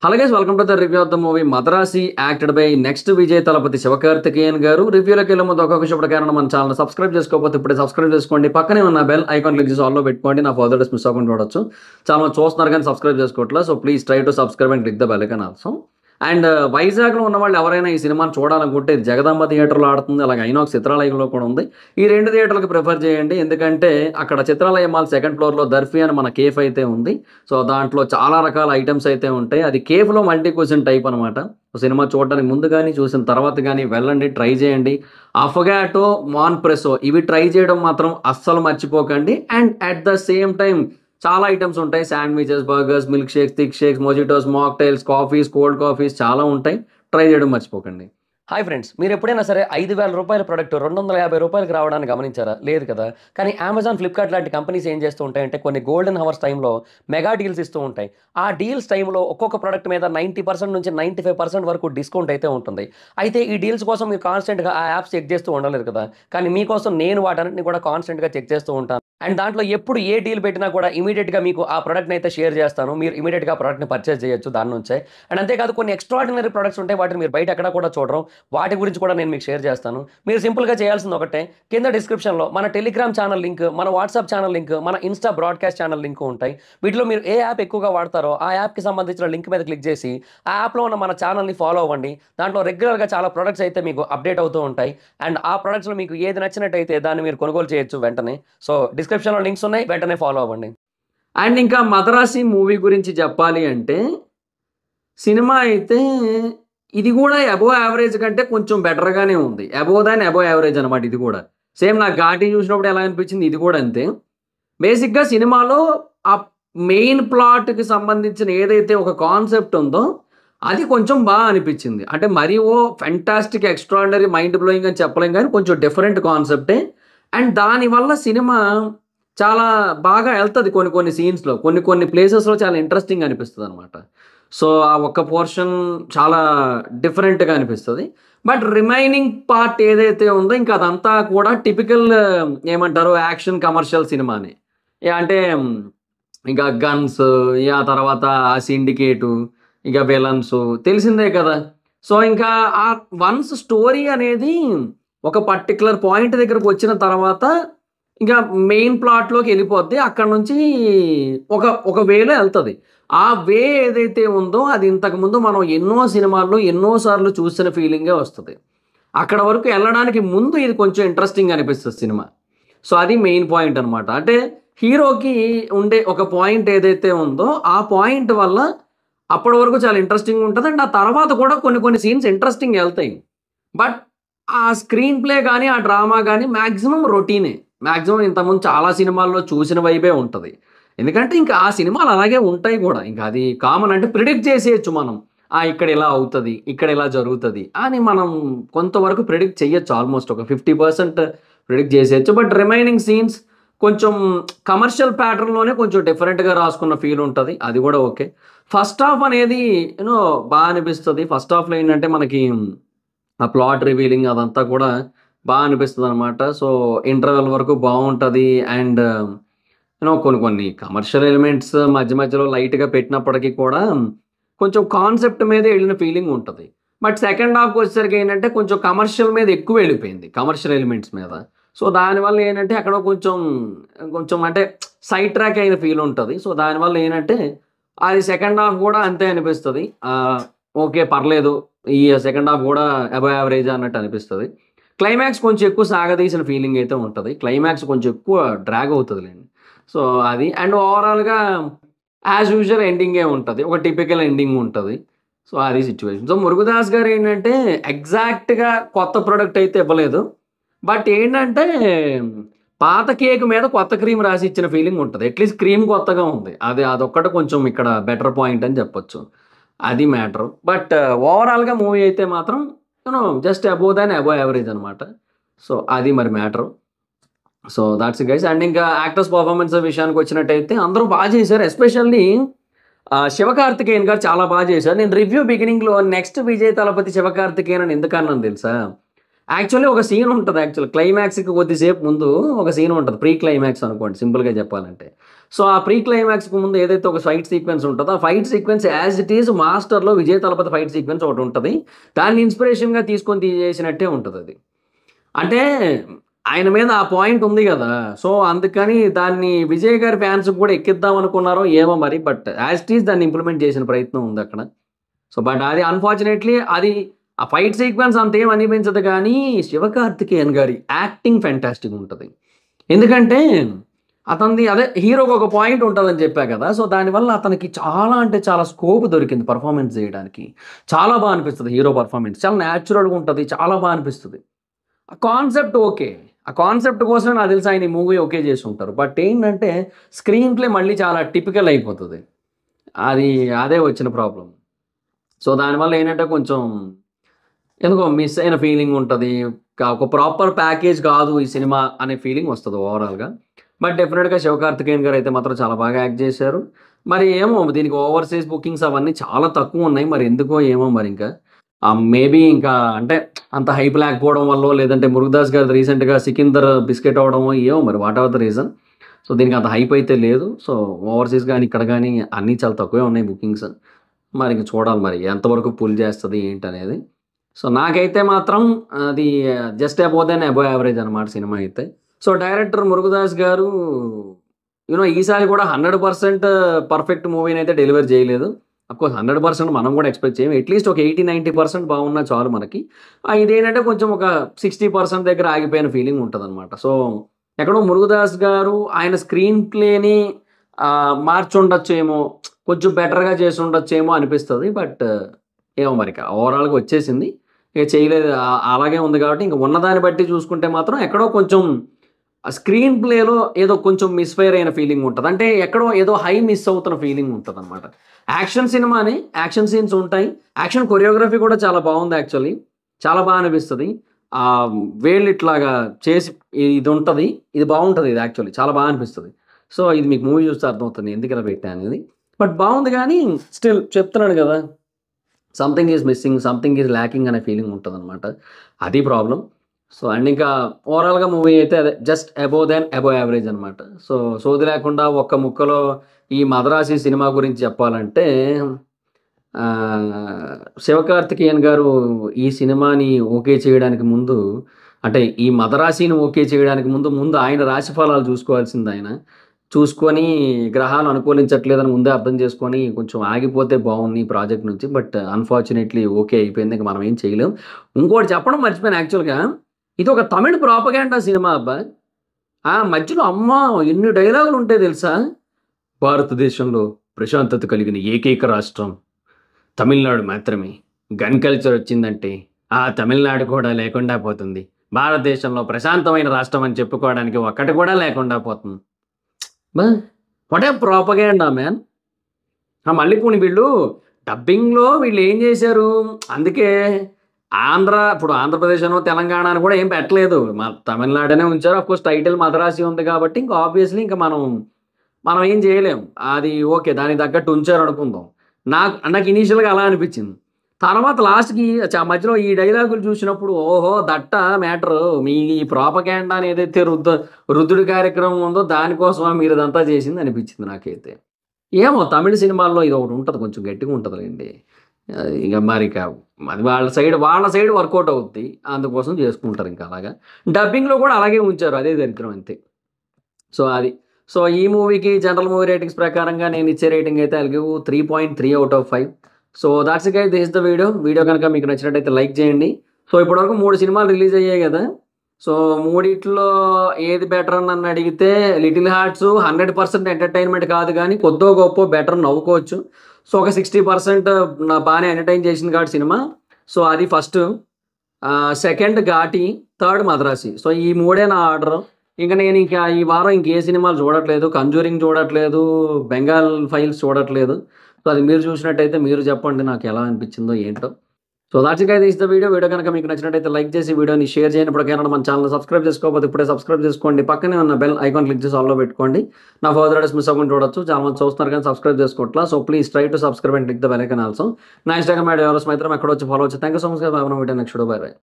Hello guys, welcome to the review of the movie Madharaasi acted by next Vijay Thalapathy Sivakarthikeyan garu. రివ్యూలోకి వెళ్ళే ముందు ఒక్కొక్క శుభ్రకారణం మన ఛానల్ సబ్స్క్రైబ్ చేసుకోకపోతే ఇప్పుడే సబ్స్క్రైబ్ చేసుకోండి. పక్కనే ఉన్న బెల్ ఐకాన్ క్లిక్ చేసి ఆల్లో పెట్టుకోండి. నా ఫర్దర్ డేస్ మిస్ అవ్వకుండా చూడొచ్చు. చాలా మంది చూస్తున్నారు కానీ సబ్స్క్రైబ్ చేసుకోవట్లేదు. So please try to subscribe and click the bell icon also. And వైజాగ్లో ఉన్న వాళ్ళు ఎవరైనా ఈ సినిమాని చూడాలనుకుంటే జగదాంబ థియేటర్లో ఆడుతుంది, అలాగే ఐనాక్స్ చిత్రాలయంలో కూడా ఉంది. ఈ రెండు థియేటర్లకు ప్రిఫర్ చేయండి, ఎందుకంటే అక్కడ చిత్రాలయం మాల్ సెకండ్ ఫ్లోర్లో దర్ఫీ అని మన కేఫ్ అయితే ఉంది. సో దాంట్లో చాలా రకాల ఐటమ్స్ అయితే ఉంటాయి. అది కేఫ్లో మల్టీ క్యూజిన్ టైప్ అనమాట. సినిమా చూడడానికి ముందు కానీ చూసిన తర్వాత కానీ వెళ్ళండి, ట్రై చేయండి. అఫగాటో, మాన్ ప్రెసో ఇవి ట్రై చేయడం మాత్రం అస్సలు మర్చిపోకండి. And at the same time చాలా ఐటమ్స్ ఉంటాయి. Sandwiches, burgers, milk shakes, thick shakes, mojitos, mocktails, coffees, cold coffees చాలా ఉంటాయి. ట్రై చేయడం మర్చిపోకండి. హాయ్ ఫ్రెండ్స్, మీరు ఎప్పుడైనా సరే 5,000 రూపాయల ప్రోడక్ట్ 250 రూపాయలకి రావడానికి గమనించారా? లేదు కదా. కానీ అమెజాన్, ఫ్లిప్కార్ట్ లాంటి కంపెనీస్ ఏం చేస్తూ ఉంటాయంటే కొన్ని గోల్డెన్ హవర్స్ టైంలో మెగా డీల్స్ ఇస్తూ ఉంటాయి. ఆ డీల్స్ టైంలో ఒక్కొక్క ప్రోడక్ట్ మీద 90% నుంచి 95% వరకు డిస్కౌంట్ అయితే ఉంటుంది. అయితే ఈ డీల్స్ కోసం మీరు కాన్స్టెంట్గా ఆ యాప్స్ చెక్ చేస్తూ ఉండలేదు కదా. కానీ మీకోసం నేను వాటన్నిటిని కూడా కాన్స్టెంట్గా చెక్ చేస్తూ ఉంటాను. అండ్ దాంట్లో ఎప్పుడు ఏ డీల్ పెట్టినా కూడా ఇమీడియట్గా మీకు ఆ ప్రోడక్ట్ని అయితే షేర్ చేస్తాను. మీరు ఇమీడియట్గా ఆ ప్రోడక్ట్ని పర్చేస్ చేయొచ్చు దాని నుంచే. అండ్ అంతేకాదు కొన్ని ఎక్స్ట్రాడినరీ ప్రొడక్ట్స్ ఉంటాయి, వాటిని మీరు బయట ఎక్కడ కూడా చూడరు. వాటి గురించి కూడా నేను మీకు షేర్ చేస్తాను. మీరు సింపుల్గా చేయాల్సింది ఒకటే, కింద డిస్క్రిప్షన్లో మన టెలిగ్రామ్ ఛానల్ లింక్, మన వాట్సాప్ ఛానల్ లింక్, మన ఇన్స్టా బ్రాడ్కాస్ట్ ఛానల్ లింక్ ఉంటాయి. వీటిలో మీరు ఏ యాప్ ఎక్కువగా వాడతారో ఆ యాప్కి సంబంధించిన లింక్ మీద క్లిక్ చేసి ఆ యాప్లో ఉన్న మన ఛానల్ని ఫాలో అవ్వండి. దాంట్లో రెగ్యులర్గా చాలా ప్రొడక్ట్స్ అయితే మీకు అప్డేట్ అవుతూ ఉంటాయి. అండ్ ఆ ప్రొడక్ట్స్లో మీకు ఏది నచ్చినట్టయితే దాన్ని మీరు కొనుగోలు చేయొచ్చు వెంటనే. సో డిస్క్రిప్షన్లో లింక్స్ ఉన్నాయి, వెంటనే ఫాలో అవ్వండి. అండ్ ఇంకా మద్రాసి మూవీ గురించి చెప్పాలి అంటే సినిమా అయితే ఇది కూడా అబోవ్ యావరేజ్ కంటే కొంచెం బెటర్గానే ఉంది. అబోవ్ దాన్ అబోవ్ యావరేజ్ అనమాట. ఇది కూడా సేమ్ నాకు ఘాటి చూసినప్పుడు ఎలా అనిపించింది, ఇది కూడా అంతే. బేసిక్గా సినిమాలో ఆ మెయిన్ ప్లాట్కి సంబంధించిన ఏదైతే ఒక కాన్సెప్ట్ ఉందో అది కొంచెం బాగా అనిపించింది. అంటే మరీ oh fantastic, extraordinary, mind blowing అని చెప్పలేం, కానీ కొంచెం డిఫరెంట్ కాన్సెప్టే. అండ్ దానివల్ల సినిమా చాలా బాగా వెళ్తుంది. కొన్ని సీన్స్లో, కొన్ని ప్లేసెస్లో చాలా ఇంట్రెస్టింగ్ అనిపిస్తుంది అనమాట. సో ఆ ఒక్క పోర్షన్ చాలా డిఫరెంట్గా అనిపిస్తుంది. బట్ రిమైనింగ్ పార్ట్ ఏదైతే ఉందో ఇంకా అదంతా కూడా టిపికల్ ఏమంటారు యాక్షన్ కమర్షియల్ సినిమాని. అంటే ఇంకా గన్స్, ఆ తర్వాత ఆ సిండికేటు, ఇక విలన్స్ తెలిసిందే కదా. సో ఇంకా ఆ వన్స్ స్టోరీ అనేది ఒక పర్టికులర్ పాయింట్ దగ్గరకు వచ్చిన తర్వాత ఇంకా మెయిన్ ప్లాట్లోకి వెళ్ళిపోద్ది. అక్కడ నుంచి ఒక వేలో వెళ్తుంది. ఆ వే ఏదైతే ఉందో అది ఇంతకుముందు మనం ఎన్నో సినిమాల్లో ఎన్నోసార్లు చూసిన ఫీలింగే వస్తుంది. అక్కడ వరకు వెళ్ళడానికి ముందు ఇది కొంచెం ఇంట్రెస్టింగ్ అనిపిస్తుంది సినిమా. సో అది మెయిన్ పాయింట్ అనమాట. అంటే హీరోకి ఉండే ఒక పాయింట్ ఏదైతే ఉందో ఆ పాయింట్ వల్ల అప్పటి వరకు చాలా ఇంట్రెస్టింగ్ ఉంటుంది. అండ్ ఆ తర్వాత కూడా కొన్ని సీన్స్ ఇంట్రెస్టింగ్ వెళ్తాయి. బట్ ఆ స్క్రీన్ ప్లే కానీ ఆ డ్రామా కానీ మ్యాక్సిమం రొటీనే. మ్యాక్సిమం ఇంతకుముందు చాలా సినిమాల్లో చూసిన వైబే ఉంటుంది. ఎందుకంటే ఇంకా ఆ సినిమాలు అలాగే ఉంటాయి కూడా. ఇంకా అది కామన్. అంటే ప్రిడిక్ట్ చేసేయచ్చు మనం, ఇక్కడ ఇలా అవుతుంది, ఇక్కడ ఇలా జరుగుతుంది అని మనం కొంతవరకు ప్రిడిక్ట్ చేయొచ్చు. ఆల్మోస్ట్ ఒక 50% ప్రిడిక్ట్ చేసేయచ్చు. బట్ రిమైనింగ్ సీన్స్ కొంచెం కమర్షియల్ ప్యాటర్న్లోనే కొంచెం డిఫరెంట్గా రాసుకున్న ఫీల్ ఉంటుంది. అది కూడా ఓకే. ఫస్ట్ హాఫ్ అనేది బాగా అనిపిస్తుంది. ఫస్ట్ హాఫ్లో ఏంటంటే మనకి ఆ ప్లాట్ రివీలింగ్ అదంతా కూడా బాగా అనిపిస్తుంది అనమాట. సో ఇంటర్వెల్ వరకు బాగుంటుంది. అండ్ కొన్ని కమర్షియల్ ఎలిమెంట్స్ మధ్యలో లైట్గా పెట్టినప్పటికీ కూడా కొంచెం కాన్సెప్ట్ మీదే వెళ్ళిన ఫీలింగ్ ఉంటుంది. బట్ సెకండ్ హాఫ్కి వచ్చేసరికి ఏంటంటే కొంచెం కమర్షియల్ మీద ఎక్కువ వెళ్ళిపోయింది, కమర్షియల్ ఎలిమెంట్స్ మీద. సో దానివల్ల ఏంటంటే అక్కడ కొంచెం అంటే సైడ్ ట్రాక్ అయిన ఫీల్ ఉంటుంది. సో దానివల్ల ఏంటంటే అది సెకండ్ హాఫ్ కూడా అంతే అనిపిస్తుంది. ఓకే పర్లేదు, ఈ సెకండ్ హాఫ్ కూడా అబవ్ యావరేజ్ అన్నట్టు అనిపిస్తుంది. క్లైమాక్స్ కొంచెం ఎక్కువ సాగదీసిన ఫీలింగ్ అయితే ఉంటుంది. క్లైమాక్స్ కొంచెం ఎక్కువ డ్రాగ్ అవుతుందిలేండి. సో అది. అండ్ ఓవరాల్గా యాజ్ యూజువల్ ఎండింగే ఉంటుంది, ఒక టిపికల్ ఎండింగ్ ఉంటుంది. సో అది సిచ్యువేషన్. సో మురుగదాస్ గారు ఏంటంటే ఎగ్జాక్ట్గా కొత్త ప్రోడక్ట్ అయితే ఇవ్వలేదు. బట్ ఏంటంటే పాత కేక్ మీద కొత్త క్రీమ్ రాసి ఇచ్చిన ఫీలింగ్ ఉంటుంది. అట్లీస్ట్ క్రీమ్ కొత్తగా ఉంది. అదొక్కటి కొంచెం ఇక్కడ బెటర్ పాయింట్ అని చెప్పొచ్చు. అది మ్యాటర్. బట్ ఓవరాల్గా మూవీ అయితే మాత్రం జస్ట్ అబోవ్ దాన్ అబోవ్ యావరేజ్ అనమాట. సో అది మరి matter. So that's guys. And ఇంకా యాక్టర్స్ పర్ఫార్మెన్స్ విషయానికి వచ్చినట్టయితే అందరూ బాగా చేశారు. ఎస్పెషల్లీ శివకార్తికేయన్ గారు చాలా బాగా చేశారు. నేను రివ్యూ బిగినింగ్లో నెక్స్ట్ విజయ్ తలపతి శివకార్తికేయన్ అని ఎందుకన్నాను తెలుసా? యాక్చువల్లీ ఒక సీన్ ఉంటది యాక్చువల్ క్లైమాక్స్‌కి కొద్దిసేపు ముందు ఒక సీన్ ఉంటది. ప్రీ క్లైమాక్స్ అనుకోండి సింపుల్‌గా చెప్పాలంటే. సో, ఆ ప్రీ క్లైమాక్స్‌కి ముందు ఏదైతే ఒక ఫైట్ సీక్వెన్స్ ఉంటదో, ఆ fight sequence as it is 'మాస్టర్‌లో' విజయ్ తలపతి ఫైట్ సీక్వెన్స్ ఒకటుంటది. దాన్ని ఇన్‌స్పిరేషన్‌గా తీసుకొని తీసేసినట్టే ఉంటదది. అంటే ఆయన మీద ఆ పాయింట్ ఉంది గదా! సో, అందుకని దాన్ని విజయ్ గారి ఫ్యాన్స్‌కి కూడా ఎక్కిద్దాం అనుకున్నారో ఏమో మరి. బట్ యాజ్ ఇట్ ఈజ్ దాన్ని ఇంప్లిమెంట్ చేసిన ప్రయత్నం ఉందక్కడ. సో, బట్ అది అన్‌ఫార్చునేట్‌లీ అది ఆ ఫైట్ సీక్వెన్స్ అంతేం అనిపించదు గానీ, శివకార్తికేయన్ గారి యాక్టింగ్ ఫెంటాస్టిక్ ఉంటది. ఎందుకంటే, అతనిది అదే హీరోకి ఒక పాయింట్ ఉంటదని చెప్పా కదా! సో, దానివల్ల అతనికి చాలా అంటే చాలా స్కోప్ దొరికింది పెర్ఫార్మన్స్ జేయడానికి. చాలా బా అనిపిస్తది హీరో పెర్ఫార్మన్స్. చాలా న్యాచురల్‌గా ఉంటది. చాలా బా అనిపిస్తది. ఆ కాన్సెప్ట్ ఓకే. ఆ కాన్సెప్ట్ కోసమే నాకు తెలిసి ఆయన ఈ మూవీ ఓకే చేసుంటారు. బట్ ఏంటంటే, స్క్రీన్ ప్లే మళ్ళీ చాలా టిపికల్ అయిపోతది. అది అదే వచ్చిన ప్రాబ్లమ్. సో, దానివల్ల ఏంటంటే కొంచెం ఎందుకో మిస్ అయిన ఫీలింగ్ ఉంటది. ఒక ప్రాపర్ ప్యాకేజ్ కాదు ఈ సినిమా అనే ఫీలింగ్ వస్తది ఓవరాల్‌గా. బట్ డెఫినిట్‌గా 'శివకార్తికేయన్' గారైతే మాత్రం చాలా బాగా యాక్ట్ చేశారు. మరి ఏమో దీనికి ఓవర్‌సీస్ బుకింగ్స్ అవన్నీ చాలా తక్కువున్నాయి. మరి ఎందుకో ఏమో మరింకా. మేబీ ఇంకా అంటే అంత హైప్ లేకపోవడం వల్లో, లేదంటే 'మురుగదాస్' గారిది రీసెంట్‌గా 'సికిందర్' బిస్కెట్ అవ్వడమో ఏమో మరి what ever the reason. So, దీనికి అంత హైప్ అయితే లేదు. సో, ఓవర్‌సీస్ గాని, ఇక్కడ గాని అన్నీ చాలా తక్కువే ఉన్నాయి బుకింగ్స్. మరి ఇంక చూడాలి మరి ఎంతవరకు పుల్ చేస్తది ఏంటనేది. సో, నాకైతే మాత్రం అది just above then above average అనమాట సినిమా అయితే. సో, డైరెక్టర్ 'మురుగదాస్' గారు ఈసారి కూడా 100% పర్ఫెక్ట్ మూవీనైతే డెలివర్ చేయలేదు. అఫ్‌కోర్స్ 100% మనం కూడా ఎక్స్‌పెక్ట్ చేయం. అట్‌లీస్ట్ ఒక 80, 90% బాగున్నా చాలు మనకి. ఇదేంటంటే కొంచెం ఒక 60% దగ్గర ఆగిపోయిన ఫీలింగ్ ఉంటదనమాట. సో, ఎక్కడో 'మురుగదాస్' గారు ఆయన స్క్రీన్ ప్లేని మార్చుండొచ్చేమో, కొంచెం బెటర్‌గా చేసుండొచ్చేమో అనిపిస్తది. బట్ ఏమో మరిక ఓవరాల్‌గా వచ్చేసింది. ఇక చేయలేదు. అలాగే ఉంది కాబట్టి ఇంక ఉన్నదాన్ని బట్టి చూసుకుంటే మాత్రం ఎక్కడో కొంచెం ఆ స్క్రీన్ ప్లేలో ఏదో కొంచెం మిస్‌ఫైర్ అయిన ఫీలింగ్ ఉంటది. అంటే ఎక్కడో ఏదో హై మిస్ అవుతున్న ఫీలింగ్ ఉంటదనమాట. యాక్షన్ సినిమానే. యాక్షన్ సీన్స్ ఉంటాయి. యాక్షన్ కొరియోగ్రఫీ కూడా చాలా బావుంది యాక్చువల్లీ. చాలా బా అనిపిస్తది. వేళ్ళు ఇట్లాగా చేసి ఇది ఉంటది. ఇది బావుంటది ఇది యాక్చువల్లీ. చాలా బా అనిపిస్తది. సో, ఇది మీకు మూవీ చూస్తే అర్థమవుతుంది ఎందుకిలా పెట్టా అనేది. బట్ బావుంది గానీ స్టిల్ చెప్తున్నాను గదా! Something is missing, something is lacking అనే ఫీలింగ్ ఉంటదనమాట. అది ప్రాబ్లమ్. సో, అండ్ ఇంకా ఓవరాల్‌గా మూవీ అయితే అదే just above then above average అనమాట. సో, సోది లేకుండా ఒక్క ముక్కలో ఈ 'మదరాసి' సినిమా గురించి చెప్పాలంటే 'శివకార్తికేయన్' గారు ఈ సినిమాని ఓకే చేయడానికి ముందు అంటే ఈ 'మదరాసిని' ఓకే చేయడానికి ముందు ఆయన రాశి ఫలాలు చూసుకోవాల్సిందాయన. చూసుకొని గ్రహాలు అనుకూలించట్లేదని ముందే అర్థం చేసుకొని కొంచెం ఆగిపోతే బావుంది ఈ ప్రాజెక్ట్ నుంచి. బట్ అన్‌ఫార్చునేట్‌లీ ఓకే అయిపోయింది. ఇంక మనం ఏం చేయలేం. ఇంకోటి చెప్పడం మర్చిపోయాను యాక్చువల్‌గా. ఇదొక తమిళ్ ప్రాపగాండా సినిమా అబ్బా! మధ్యలో అమ్మా! ఎన్ని డైలాగులుంటాయి తెలుసా? భారతదేశంలో ప్రశాంతత కలిగిన ఏకైక రాష్ట్రం తమిళనాడు మాత్రమే. గన్ కల్చర్ వచ్చిందంటే ఆ తమిళనాడు కూడా లేకుండా పోతుంది. భారతదేశంలో ప్రశాంతమైన రాష్ట్రం అని చెప్పుకోవడానికి ఒక్కటి కూడా లేకుండా పోతుంది. అబ్బా! What a propaganda man. మళ్ళీ పోనీ వీళ్ళు డబ్బింగ్‌లో వీళ్ళేం జేశారు, అందుకే ఇప్పుడు ఆంధ్రప్రదేశ్ అనో, తెలంగాణ అని కూడా ఏం పెట్టలేదు. తమిళనాడనే ఉంచారు. ఆఫ్‌కోర్స్ టైటిల్ మదరాసి ఉంది కాబట్టి ఇంక ఆబ్వియస్‌లీ ఇంక మనం ఏం జేయలేం. అది ఓకే. దానికి తగ్గట్టు ఉంచారనుకుందాం. నాకు ఇనీషియల్‌గా అలా అనిపిచ్చింది. తర్వాత లాస్ట్‌కి మధ్యలో ఈ డైలాగులు చూసినప్పుడు ఓహో! దట్టా మ్యాటరు. మీ ఈ ప్రాపగాండా అని ఏదైతే రుద్దుడు కార్యక్రమం ఉందో దానికోసమా మీరిదంతా చేసింది అనిపిచ్చింది నాకైతే. ఏమో తమిళ్ సినిమాల్లో ఇదొకటుంటది. కొంచెం గట్టిగుంటదిలెండి. ఇక అది వాళ్ళ సైడ్ వర్కౌట్ అవుద్ది. అందుకోసం చేసుకుంటారింక అలాగా. డబ్బింగ్‌లో కూడా అలాగే ఉంచారు. అదే దరిద్రం అంతే. సో, అది. సో, ఈ మూవీకి జనరల్ మూవీ రేటింగ్స్ ప్రకారంగా నేనిచ్చే రేటింగ్ అయితే I'll give 3.3 out of 5. So, thoughts it guys. This is the video. Video గనుక మీకు నచ్చినట్టయితే లైక్ చేయండి. సో, ఇప్పటివరకు 3 సినిమాలు రిలీజ్ అయ్యాయి గదా! సో, మూడిట్లో ఏది బెటర్ అని నన్నడిగితే 'లిటిల్ హార్ట్స్' 100% ఎంటర్‌టైన్‌మెంట్ కాదు గానీ, కొద్దో గొప్పో బెటర్ నవ్వుకోవచ్చు. సో, ఒక 60% బానే ఎంటర్‌టైన్ చేసింది కాబట్టి సినిమా. సో, అది first. Second 'Ghaati', third 'Madharaasi'. So, ఈ మూడే నా ఆర్డరు. నేనింక ఈ వారం ఇంకే సినిమాలు చూడట్లేదు. 'కంజూరింగ్' చూడట్లేదు. 'బెంగాల్ ఫైల్స్' చూడట్లేదు. సో, అది మీరు చూసినట్టయితే మీరు చెప్పండి నాకెలా అనిపిచ్చిందో ఏంటో. So, thoughts it guys. This is the video. Video గనుక మీకు నచ్చినట్టయితే లైక్ చేసి వీడియోని షేర్ చేయండి. ఇప్పటికైనా మన ఛానెల్‌ని సబ్స్క్రైబ్ చేసుకోకపోతే ఇప్పుడే సబ్స్క్రైబ్ చేసుకోండి. పక్కనే ఉన్న బెల్ ఐకాన్ క్లిక్ చేసి ఆల్‌లో పెట్టుకోండి. నా ఫర్దర్ వీడియోస్ మిస్ అవ్వకుండా చూడొచ్చు. చాలా మంది చూస్తున్నారు కానీ సబ్స్క్రైబ్ చేసుకోవట్లా. So, please try to subscribe and click the bell icon also. నా ఇన్‌స్టాగ్రామ్ ఐడీ ఎవరో మాత్రం ఎక్కడో వచ్చి ఫాలో అవ్వచ్చు. Thank you so much guys. Bye bye. Next video. Bye by.